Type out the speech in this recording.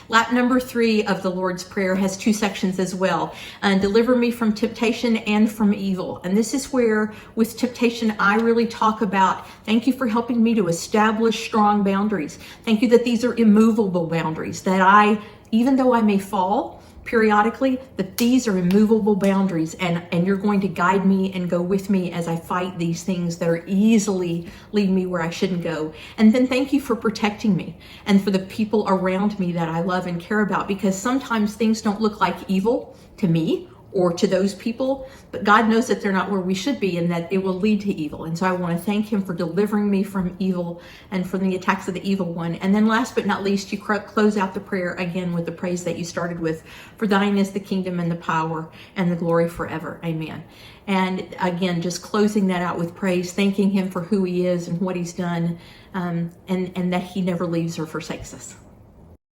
Lap number 3 of the Lord's Prayer has 2 sections as well. Deliver me from temptation and from evil. And this is where, with temptation, I really talk about, thank you for helping me to establish strong boundaries. Thank you that these are immovable boundaries, that even though I may fall periodically, that these are immovable boundaries, and you're going to guide me and go with me as I fight these things that are easily lead me where I shouldn't go. And then thank you for protecting me and for the people around me that I love and care about, because sometimes things don't look like evil to me or to those people, but God knows that they're not where we should be and that it will lead to evil. And so I want to thank him for delivering me from evil and from the attacks of the evil one. And then last but not least, you close out the prayer again with the praise that you started with. For thine is the kingdom and the power and the glory forever. Amen. And again, just closing that out with praise, thanking him for who he is and what he's done, and that he never leaves or forsakes us.